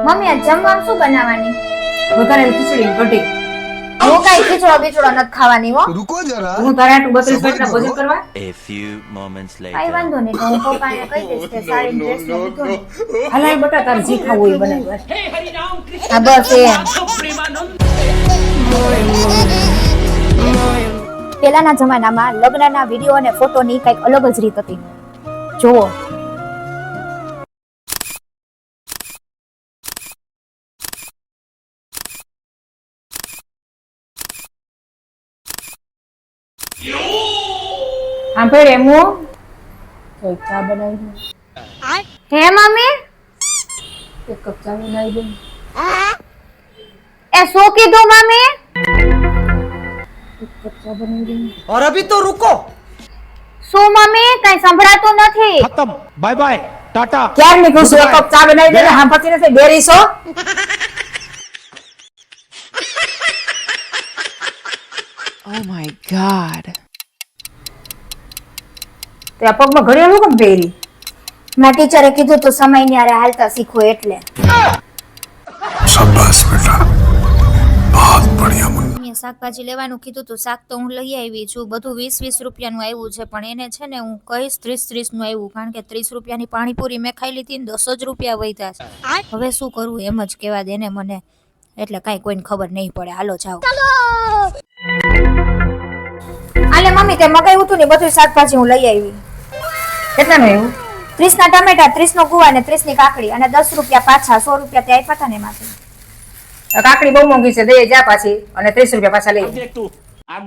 Mummy આ જમવાનું શું બનાવવાની? વઘારેલ ખીચડી કઢી. હું કઈ ખીચડો બીચડો નથી ખાવાની હો. रुको जरा હું તારા આટલું 32 પેટના ભોજન કરવા. A few moments કઈ later. વાંધો નહીં તો હું પપ્પાને કહી દઈશ કે સાડી ડ્રેસ ને લીધો ને. હલાય બટા તાર જે ખાવું હોય બનાવ. હા બસ એમ. પેલાના જમાનામાં લગ્નના વિડીયો અને ફોટોની કઈક અલગ જ રીત હતી. જોવો આમ ફેર એમો તો ચા બનાવી દે. હે મમ્મી એક કપ ચા બનાવી દે. એ શું કીધું મમ્મી? એક કપ ચા બનાવી દે. और अभी तो रुको શું મમ્મી કઈ સંભળાતું નથી. खत्म बाय बाय टाटा ક્યાર ની ખુશ એક કપ ચા બનાવી દે ને સાંભળતી નથી ડેરી છો. Oh my god. તે આ પગમાં ઘડિયાળ કેમ પહેરી? મારા ટીચરે કીધું તો સમયની હારે હાલતા શીખો એટલે. शाबाश बेटा बहुत बढ़िया मुन्ना મેં શાકભાજી લેવાનું કીધું તો શાક તો હું લઈ આવી છું. બધું 20-20 રૂપિયાનું આવ્યું છે, પણ એને છે ને હું કહીશ 30-30 નું આવ્યું, કારણ કે 30 રૂપિયાની પાણીપુરી મેં ખાઈ લીધી ને 10 જ રૂપિયા વધ્યા છે. હવે શું કરવું એમ જ કહેવા દે ને મને, એટલે કાંઈ કોઈને ખબર નહીં પડે. હાલો જાઓ. આલે મમ્મી તે મગાવ્યું હતું ને બધું શાકભાજી હું લઈ આવી. કેટલાનું આવ્યું? 30 ના ટમેટા, 30 નો ગુવાર ને 30 ની કાકડી અને 10 રૂપિયા પાછા 100 રૂપિયા તે આપ્યા હતા ને એમાંથી. આ કાકડી બહુ મોંઘી છે, દે જા પાછી અને 30 રૂપિયા પાછા લઈ.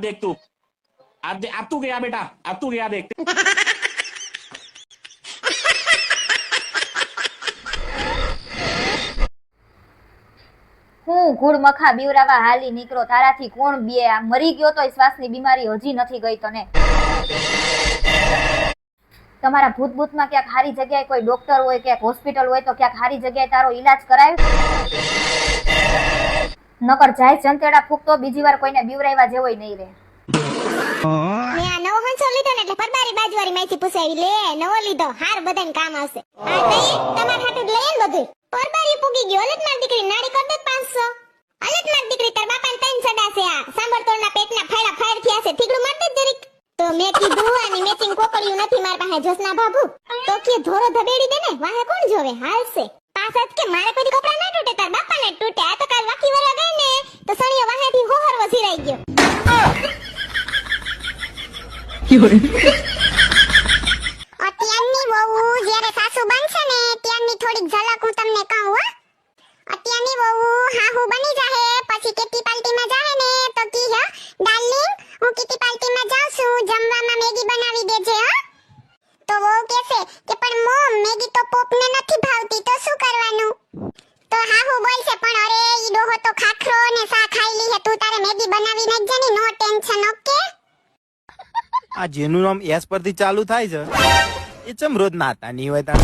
देख तू अब तू गया बेटा, अब तू गया देख. હું ગુડ મખા બીવરાવા હાલી નીકળો, તારાથી કોણ બીએ? આ મરી ગયો તો શ્વાસની બીમારી હજી નથી ગઈ તને. તમારા ભૂતભૂતમાં ક્યાંક હારી જગ્યાએ કોઈ ડોક્ટર હોય, ક્યાંક હોસ્પિટલ હોય તો ક્યાંક હારી જગ્યાએ તારો ઈલાજ કરાય. નકર જાય જંતેડા ફૂકતો બીજી વાર કોઈને બીવરાવ્યા જેવોય નહીં રે. મેં આ નવો હંસો લીધો ને એટલે પરબારી બાજુવાળી માંથી પૂછાવી લે નવો લીધો હાર બધાને કામ આવશે. હા તઈ તમાર હાટું લઈએ ને બધું. પરબારી પૂગી ગયો અલટ માર દીકરી નાડી કર દે 500. અલટ માર દીકરી તાર બાપાને તૈન સડા છે. આ સાંભળતોના પેટના ફાડા ફાડ થયા છે, ઠીકડું માર દે જરીક. તો મેં કીધું આની મેચિંગ કોકળિયું નથી માર પાસે જોસના બાબુ, તો કે ધોરો ધબેડી દે ને વાહે કોણ જોવે હાલશે. પાછા કે મારે કોઈ કપડા ના તૂટે તાર બાપાને તૂટે. આ તો કાલ વાકી વરા ગઈ ને તો સળિયો વાહેથી હોહર વસીરાઈ ગયો. અત્યારની વહુ જ્યારે સાસુ બનશે ને ત્યારની થોડીક ઝલક હું તમને કહું હો. અત્યારની વહુ હાહુ બની જાહે પછી કેટી પાર્ટીમાં જાહે ને તો કી હે ડાર્લિંગ હું કેટી પાર્ટીમાં જાઉં છું, જમવામાં મેગી બનાવી દેજે હો. તો વહુ કહેશે કે પણ મોમ મેગી તો પોપને નથી ભાવતી તો શું કરવાનું? તો હાહુ બોલશે પણ અરે ઈ ડોહો તો ખાખરો ને સા ખાઈ લી હે, તું તારે મેગી બનાવી નાખજે ને, નો ટેન્શન ઓકે. આ જેનું નામ એસ પરથી ચાલુ થાય છે એ ચમ રોજ નાતા નહીં હોય તા.